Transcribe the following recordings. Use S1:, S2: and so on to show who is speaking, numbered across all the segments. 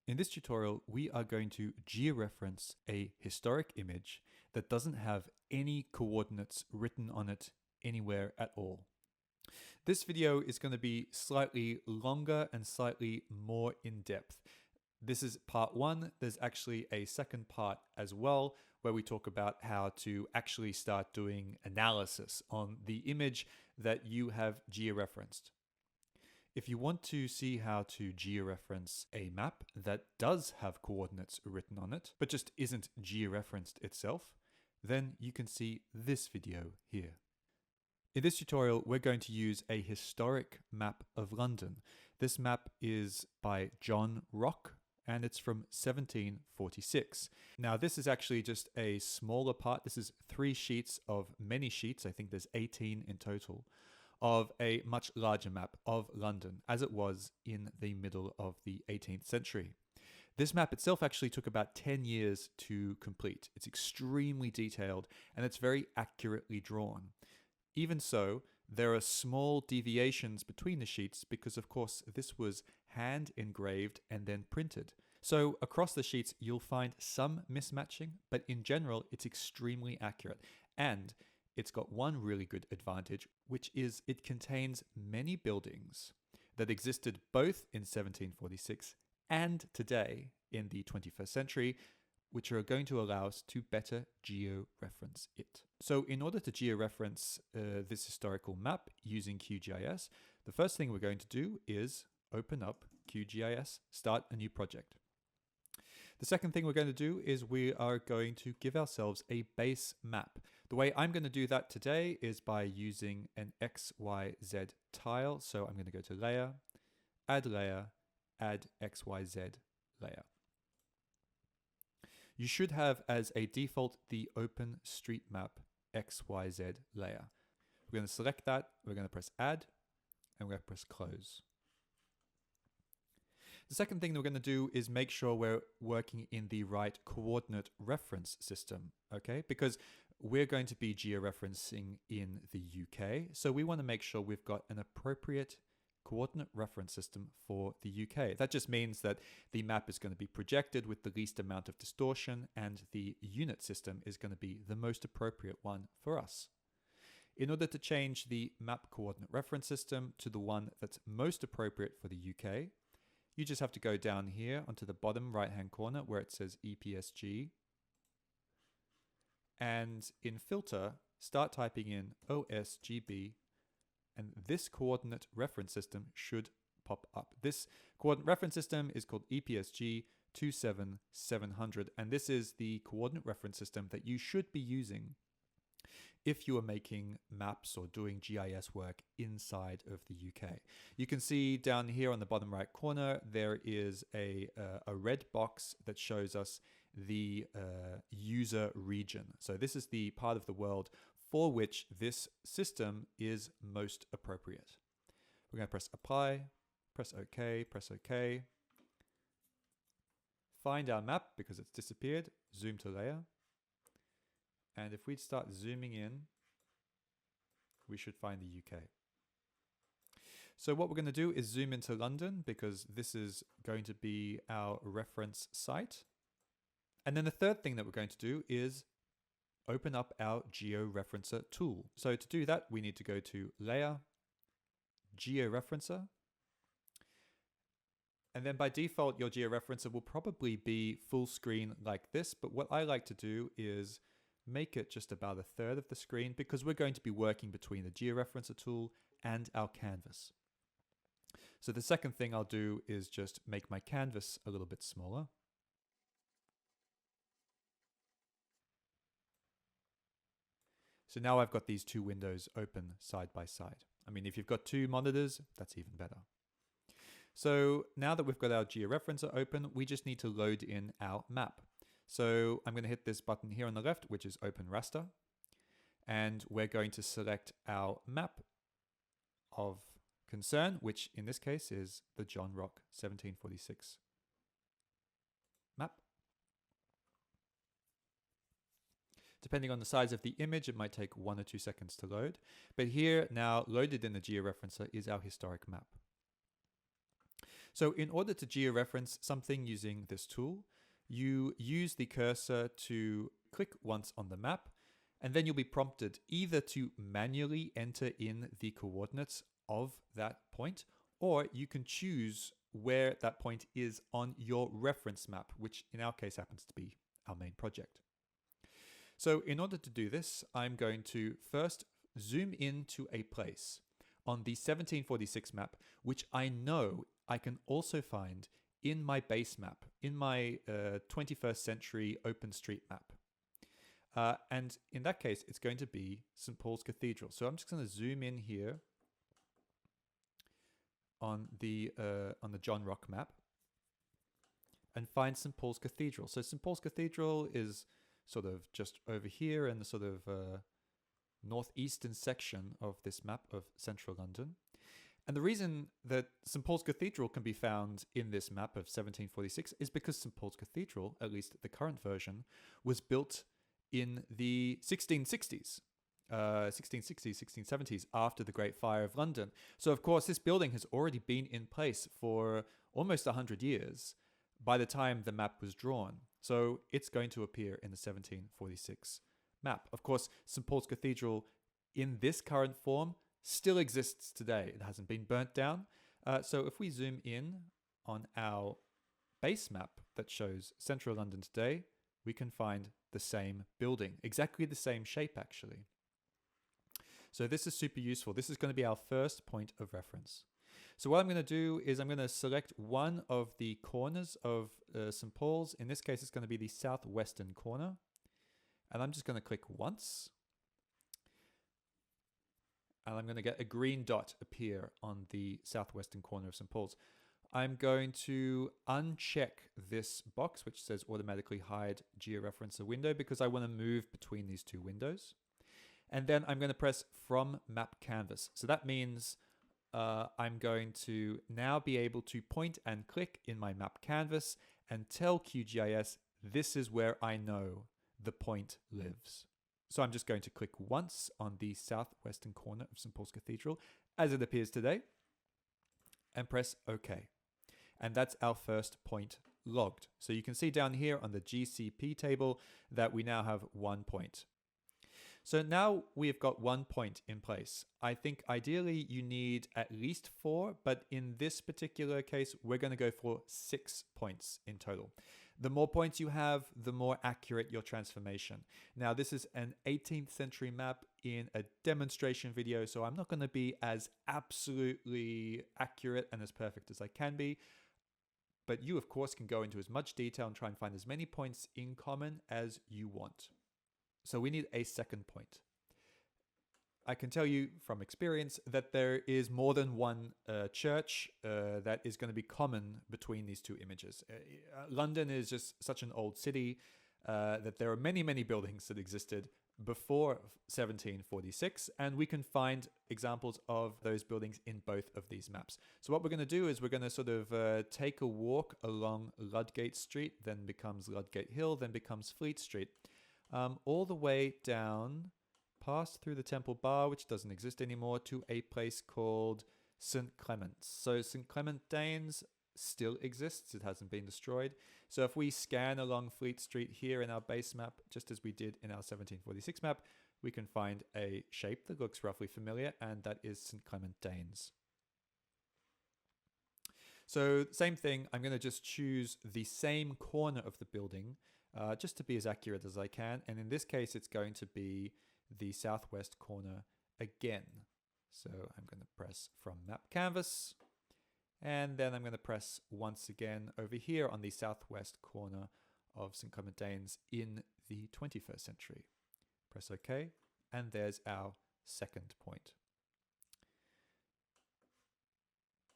S1: In this tutorial, we are going to georeference a historic image that doesn't have any coordinates written on it anywhere at all. This video is going to be slightly longer and slightly more in depth. This is part one. There's actually a second part as well, where we talk about how to actually start doing analysis on the image that you have georeferenced. If you want to see how to georeference a map that does have coordinates written on it, but just isn't georeferenced itself, then you can see this video here. In this tutorial, we're going to use a historic map of London. This map is by John Rocque, and it's from 1746. Now, this is actually just a smaller part. This is 3 sheets of many sheets. I think there's 18 in total, of a much larger map of London as it was in the middle of the 18th century. This map itself actually took about 10 years to complete. It's extremely detailed and it's very accurately drawn. Even so, there are small deviations between the sheets because, of course, this was hand engraved and then printed. So across the sheets, you'll find some mismatching, but in general, it's extremely accurate. And it's got one really good advantage, which is it contains many buildings that existed both in 1746 and today in the 21st century, which are going to allow us to better georeference it. So in order to georeference this historical map using QGIS, the first thing we're going to do is open up QGIS, start a new project. The second thing we're going to do is we are going to give ourselves a base map. The way I'm going to do that today is by using an XYZ tile. So I'm going to go to Layer, Add XYZ Layer. You should have as a default the OpenStreetMap XYZ layer. We're going to select that, we're going to press Add, and we're going to press Close. The second thing that we're going to do is make sure we're working in the right coordinate reference system, okay? Because we're going to be georeferencing in the UK, so we want to make sure we've got an appropriate coordinate reference system for the UK. That just means that the map is going to be projected with the least amount of distortion, and the unit system is going to be the most appropriate one for us. In order to change the map coordinate reference system to the one that's most appropriate for the UK, you just have to go down here onto the bottom right-hand corner where it says EPSG. And in filter, start typing in OSGB, and this coordinate reference system should pop up. This coordinate reference system is called EPSG 27700, and this is the coordinate reference system that you should be using if you are making maps or doing GIS work inside of the UK. You can see down here on the bottom right corner, there is a red box that shows us the user region. So this is the part of the world for which this system is most appropriate. We're going to press Apply, press OK, press OK. Find our map because it's disappeared, zoom to layer. And if we start zooming in, we should find the UK. So what we're going to do is zoom into London because this is going to be our reference site. And then the third thing that we're going to do is open up our georeferencer tool. So to do that, we need to go to Layer, Georeferencer. And then by default, your georeferencer will probably be full screen like this. But what I like to do is make it just about 1/3 of the screen because we're going to be working between the georeferencer tool and our canvas. So the second thing I'll do is just make my canvas a little bit smaller. So now I've got these 2 windows open side by side. I mean, if you've got 2 monitors, that's even better. So now that we've got our georeferencer open, we just need to load in our map. So I'm going to hit this button here on the left, which is Open Raster. And we're going to select our map of concern, which in this case is the John Rocque 1746 map. Depending on the size of the image, it might take 1 or 2 seconds to load. But here now loaded in the georeferencer is our historic map. So in order to georeference something using this tool, you use the cursor to click once on the map, and then you'll be prompted either to manually enter in the coordinates of that point, or you can choose where that point is on your reference map, which in our case happens to be our main project. So in order to do this, I'm going to first zoom into a place on the 1746 map, which I know I can also find in my base map, in my 21st century OpenStreetMap. And in that case, it's going to be St. Paul's Cathedral. So I'm just going to zoom in here on the John Rocque map and find St. Paul's Cathedral. So St. Paul's Cathedral is sort of just over here in the sort of northeastern section of this map of central London. And the reason that St. Paul's Cathedral can be found in this map of 1746 is because St. Paul's Cathedral, at least the current version, was built in the 1660s. 1670s, after the Great Fire of London. So of course this building has already been in place for almost 100 years by the time the map was drawn. So it's going to appear in the 1746 map. Of course, St. Paul's Cathedral in this current form still exists today. It hasn't been burnt down. So if we zoom in on our base map that shows central London today, we can find the same building, exactly the same shape actually. So this is super useful. This is going to be our first point of reference. So what I'm going to do is I'm going to select one of the corners of St. Paul's. In this case, it's going to be the southwestern corner. And I'm just going to click once. And I'm going to get a green dot appear on the southwestern corner of St. Paul's. I'm going to uncheck this box, which says automatically hide georeferencer window, because I want to move between these two windows. And then I'm going to press from map canvas. So that means I'm going to now be able to point and click in my map canvas and tell QGIS this is where I know the point lives. So I'm just going to click once on the southwestern corner of St. Paul's Cathedral as it appears today and press OK. And that's our first point logged. So you can see down here on the GCP table that we now have 1 point. So now we've got 1 point in place. I think ideally you need at least 4, but in this particular case, we're going to go for 6 points in total. The more points you have, the more accurate your transformation. Now, this is an 18th century map in a demonstration video, so I'm not going to be as absolutely accurate and as perfect as I can be. But you, of course, can go into as much detail and try and find as many points in common as you want. So we need a second point. I can tell you from experience that there is more than one church that is going to be common between these two images. London is just such an old city that there are many, many buildings that existed before 1746, and we can find examples of those buildings in both of these maps. So what we're going to do is we're going to sort of take a walk along Ludgate Street, then becomes Ludgate Hill, then becomes Fleet Street, all the way down, past through the Temple Bar, which doesn't exist anymore, to a place called St. Clement's. So St. Clement Danes still exists. It hasn't been destroyed. So if we scan along Fleet Street here in our base map, just as we did in our 1746 map, we can find a shape that looks roughly familiar, and that is St. Clement Danes. So same thing, I'm going to just choose the same corner of the building just to be as accurate as I can. And in this case, it's going to be the southwest corner again. So I'm going to press from map canvas, and then I'm going to press once again over here on the southwest corner of St. Clement Danes in the 21st century. Press OK, and there's our second point.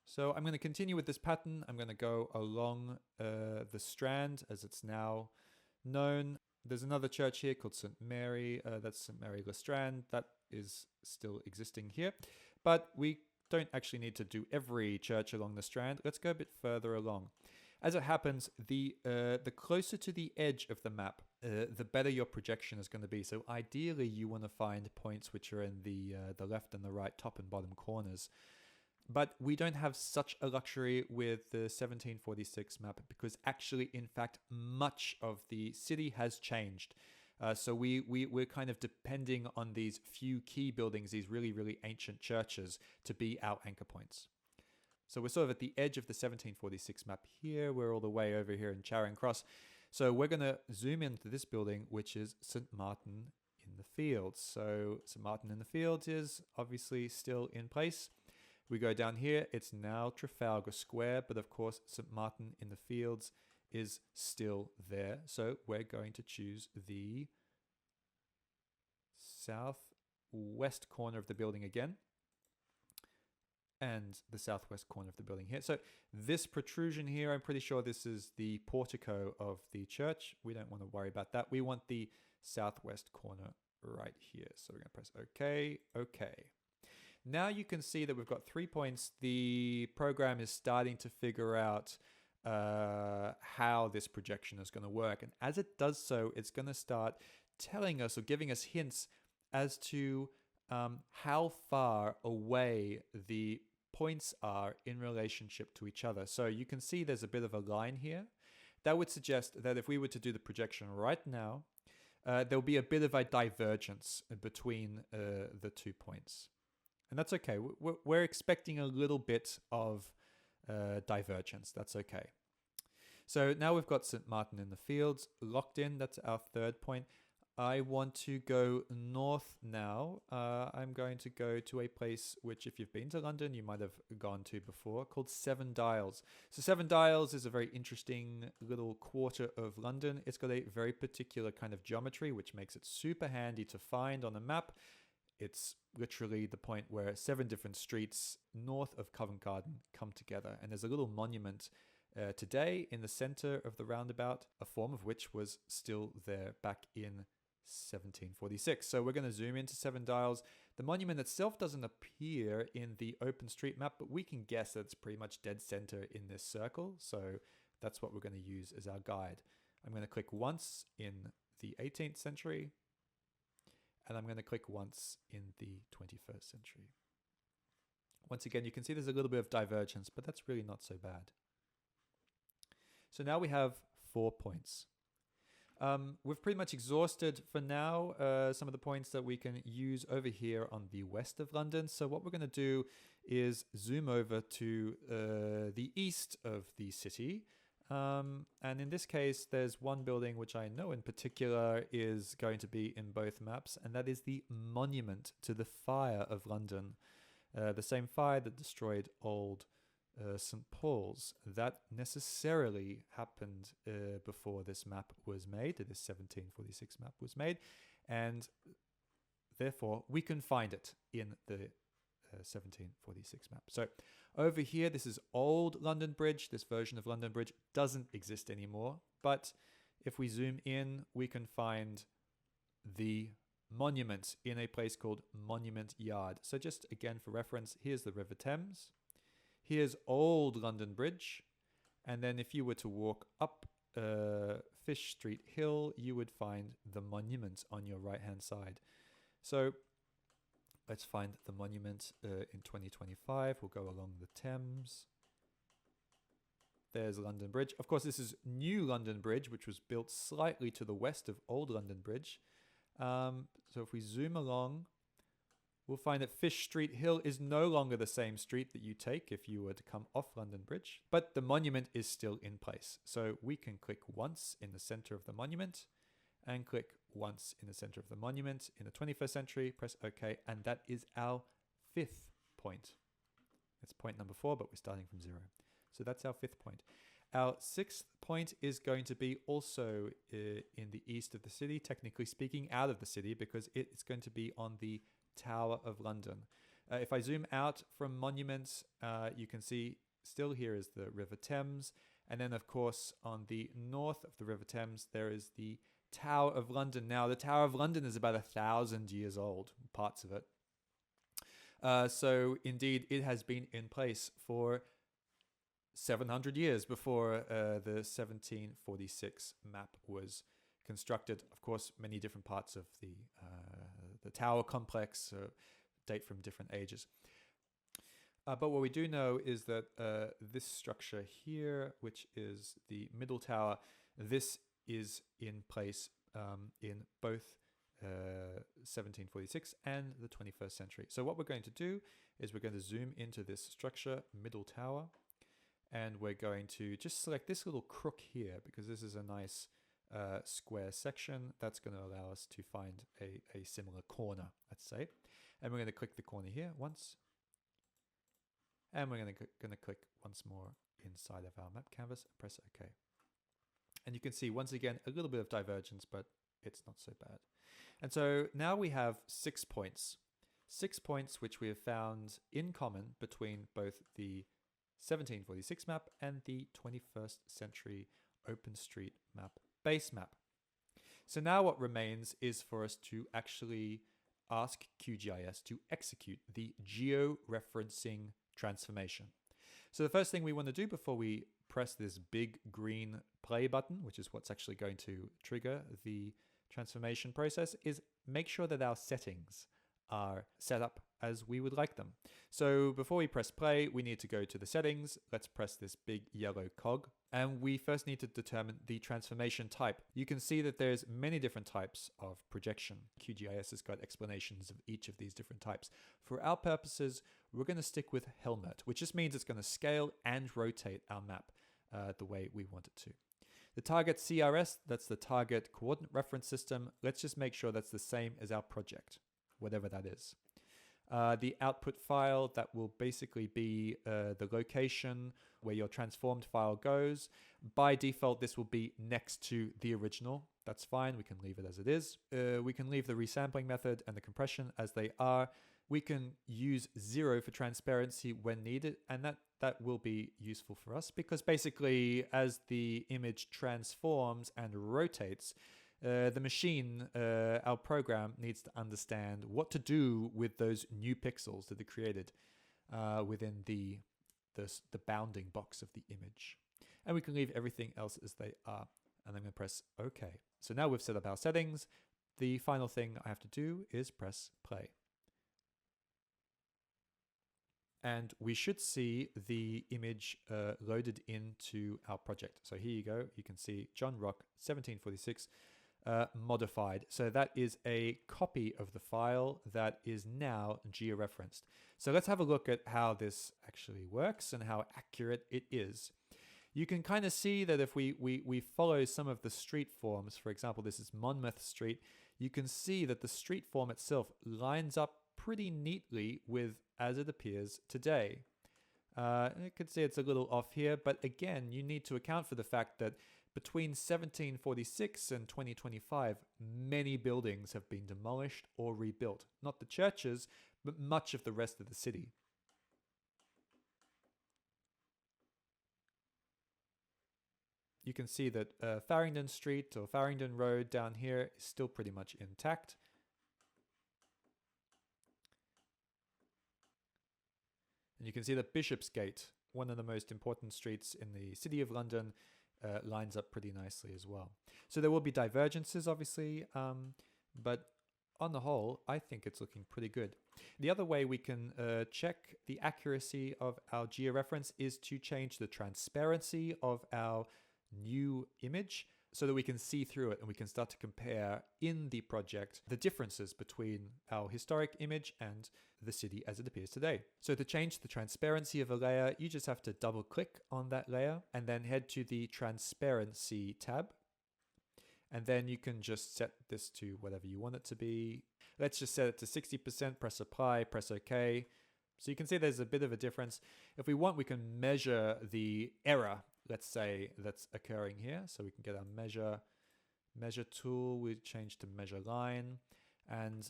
S1: So I'm going to continue with this pattern. I'm going to go along the Strand, as it's now known. There's another church here called St. Mary. That's St. Mary le Strand. That is still existing here. But we don't actually need to do every church along the Strand. Let's go a bit further along. As it happens, the closer to the edge of the map, the better your projection is going to be. So ideally, you want to find points which are in the left and the right top and bottom corners. But we don't have such a luxury with the 1746 map because actually, in fact, much of the city has changed. So we're kind of depending on these few key buildings, these really, really ancient churches, to be our anchor points. So we're sort of at the edge of the 1746 map here. We're all the way over here in Charing Cross. So we're going to zoom into this building, which is St. Martin in the Fields. So St. Martin in the Fields is obviously still in place. We go down here, it's now Trafalgar Square, but of course St. Martin in the Fields is still there. So we're going to choose the southwest corner of the building again, and the southwest corner of the building here. So this protrusion here, I'm pretty sure this is the portico of the church. We don't want to worry about that. We want the southwest corner right here. So we're going to press OK, OK. Now you can see that we've got 3 points. The program is starting to figure out how this projection is going to work. And as it does so, it's going to start telling us or giving us hints as to how far away the points are in relationship to each other. So you can see there's a bit of a line here. That would suggest that if we were to do the projection right now, there'll be a bit of a divergence between the 2 points. And that's okay. We're expecting a little bit of divergence. That's okay. So now we've got St. Martin in the Fields locked in. That's our 3rd point. I want to go north now. I'm going to go to a place which, if you've been to London, you might have gone to before, called Seven Dials. So Seven Dials is a very interesting little quarter of London. It's got a very particular kind of geometry, which makes it super handy to find on a map. It's literally the point where 7 different streets north of Covent Garden come together. And there's a little monument today in the center of the roundabout, a form of which was still there back in 1746. So we're going to zoom into Seven Dials. The monument itself doesn't appear in the OpenStreetMap, but we can guess that it's pretty much dead center in this circle. So that's what we're going to use as our guide. I'm going to click once in the 18th century. And I'm going to click once in the 21st century. Once again, you can see there's a little bit of divergence, but that's really not so bad. So now we have 4 points. We've pretty much exhausted for now some of the points that we can use over here on the west of London. So what we're going to do is zoom over to the east of the city. And in this case, there's one building which I know in particular is going to be in both maps, and that is the monument to the fire of London. The same fire that destroyed old St. Paul's. That necessarily happened before this map was made, this 1746 map was made, and therefore we can find it in the 1746 map. So over here, this is old London Bridge. This version of London Bridge doesn't exist anymore. But if we zoom in, we can find the monument in a place called Monument Yard. So just again for reference, here's the River Thames. Here's old London Bridge. And then if you were to walk up Fish Street Hill, you would find the monument on your right-hand side. So let's find the monument in 2025. We'll go along the Thames. There's London Bridge. Of course, this is New London Bridge, which was built slightly to the west of Old London Bridge. So if we zoom along, we'll find that Fish Street Hill is no longer the same street that you take if you were to come off London Bridge, but the monument is still in place. So we can click once in the center of the monument and click once in the center of the monument in the 21st century, press OK, and that is our 5th point. It's point number 4, but we're starting from 0. So that's our 5th point. Our 6th point is going to be also in the east of the city, technically speaking, out of the city, because it's going to be on the Tower of London. If I zoom out from monuments, you can see still here is the River Thames. And then, of course, on the north of the River Thames, there is the Tower of London. Now, the Tower of London is about 1,000 years old, parts of it. So, indeed, it has been in place for 700 years before the 1746 map was constructed. Of course, many different parts of the tower complex date from different ages. But what we do know is that this structure here, which is the middle tower, this is in place in both 1746 and the 21st century. So what we're going to do is we're going to zoom into this structure, middle tower, and we're going to just select this little crook here because this is a nice square section that's going to allow us to find a similar corner, let's say. And we're going to click the corner here once. And we're going to click once more inside of our map canvas and press OK. And you can see once again a little bit of divergence, but it's not so bad. And so now we have 6 points. 6 points which we have found in common between both the 1746 map and the 21st century OpenStreetMap base map. So now what remains is for us to actually ask QGIS to execute the georeferencing transformation. So the first thing we want to do before we press this big green play button, which is what's actually going to trigger the transformation process, is make sure that our settings are set up as we would like them. So before we press play, we need to go to the settings. Let's press this big yellow cog. And we first need to determine the transformation type. You can see that there's many different types of projection. QGIS has got explanations of each of these different types. For our purposes, we're going to stick with helmet, which just means it's going to scale and rotate our map the way we want it to. The target CRS, that's the target coordinate reference system. Let's just make sure that's the same as our project, whatever that is. The output file, that will basically be the location where your transformed file goes. By default, this will be next to the original. That's fine. We can leave it as it is. We can leave the resampling method and the compression as they are. We can use 0 for transparency when needed, and that will be useful for us because basically as the image transforms and rotates, the machine, our program, needs to understand what to do with those new pixels that are created within the bounding box of the image. And we can leave everything else as they are. And I'm going to press OK. So now we've set up our settings. The final thing I have to do is press play. And we should see the image loaded into our project. So here you go. You can see John Rocque, 1746. Modified. So that is a copy of the file that is now georeferenced. So let's have a look at how this actually works and how accurate it is. You can kind of see that if we follow some of the street forms, for example, this is Monmouth Street, you can see that the street form itself lines up pretty neatly with as it appears today. You can see it's a little off here, but again, you need to account for the fact that between 1746 and 2025, many buildings have been demolished or rebuilt. Not the churches, but much of the rest of the city. You can see that Farringdon Street or Farringdon Road down here is still pretty much intact. And you can see that Bishopsgate, one of the most important streets in the City of London, lines up pretty nicely as well. So there will be divergences, obviously, but on the whole, I think it's looking pretty good. The other way we can check the accuracy of our georeference is to change the transparency of our new image so that we can see through it and we can start to compare in the project the differences between our historic image and the city as it appears today. So to change the transparency of a layer, you just have to double click on that layer and then head to the transparency tab. And then you can just set this to whatever you want it to be. Let's just set it to 60%, press apply, press OK. So you can see there's a bit of a difference. If we want, we can measure the error, let's say, that's occurring here. So we can get our measure tool. We change to measure line. And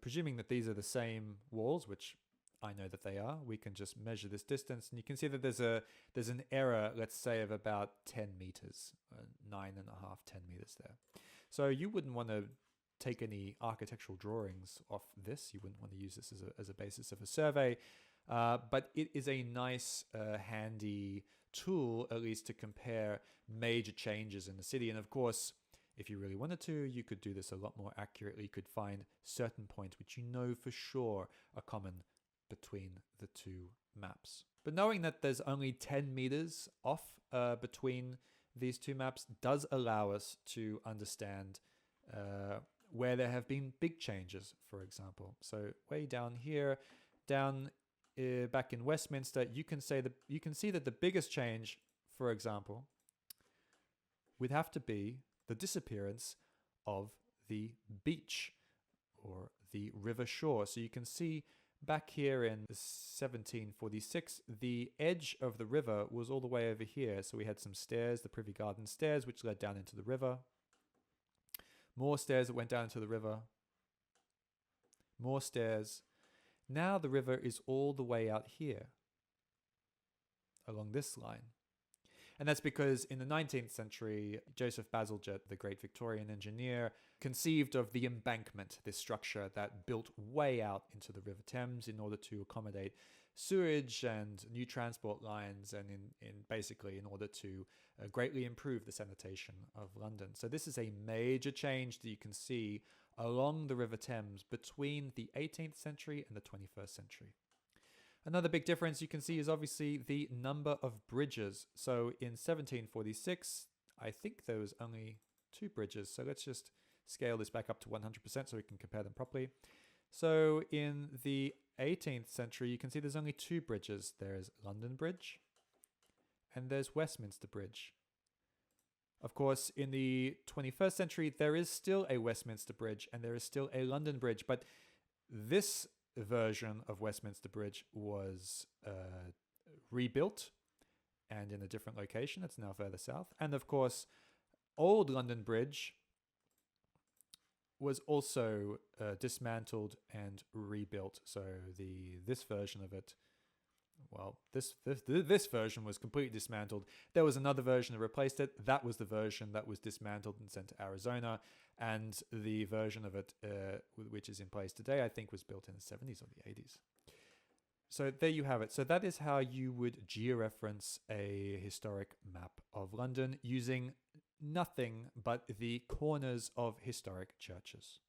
S1: presuming that these are the same walls, which I know that they are, we can just measure this distance. And you can see that there's an error, let's say, of about 10 meters, 9.5, 10 meters there. So you wouldn't want to take any architectural drawings off this. You wouldn't want to use this as a basis of a survey. But it is a nice, handy tool, at least to compare major changes in the city. And of course, if you really wanted to, you could do this a lot more accurately. You could find certain points which you know for sure are common between the two maps. But knowing that there's only 10 meters off between these two maps does allow us to understand where there have been big changes, for example. So way down here, down back in Westminster, you can see that the biggest change, for example, would have to be the disappearance of the beach or the river shore. So you can see back here in 1746, the edge of the river was all the way over here. So we had some stairs, the Privy Garden stairs, which led down into the river. More stairs that went down into the river. More stairs. Now the river is all the way out here along this line. And that's because in the 19th century, Joseph Bazalgette, the great Victorian engineer, conceived of the embankment, this structure that built way out into the River Thames in order to accommodate sewage and new transport lines, and basically in order to greatly improve the sanitation of London. So this is a major change that you can see along the River Thames between the 18th century and the 21st century. Another big difference you can see is obviously the number of bridges. So in 1746, I think there was only 2 bridges. So let's just scale this back up to 100% so we can compare them properly. So in the 18th century, you can see there's only 2 bridges. There's London Bridge and there's Westminster Bridge. Of course, in the 21st century, there is still a Westminster Bridge and there is still a London Bridge, but this version of Westminster Bridge was rebuilt and in a different location. It's now further south. And of course, Old London Bridge was also dismantled and rebuilt. So this version of it, well, this version was completely dismantled. There was another version that replaced it. That was the version that was dismantled and sent to Arizona. And the version of it, which is in place today, I think was built in the 70s or the 80s. So there you have it. So that is how you would georeference a historic map of London using nothing but the corners of historic churches.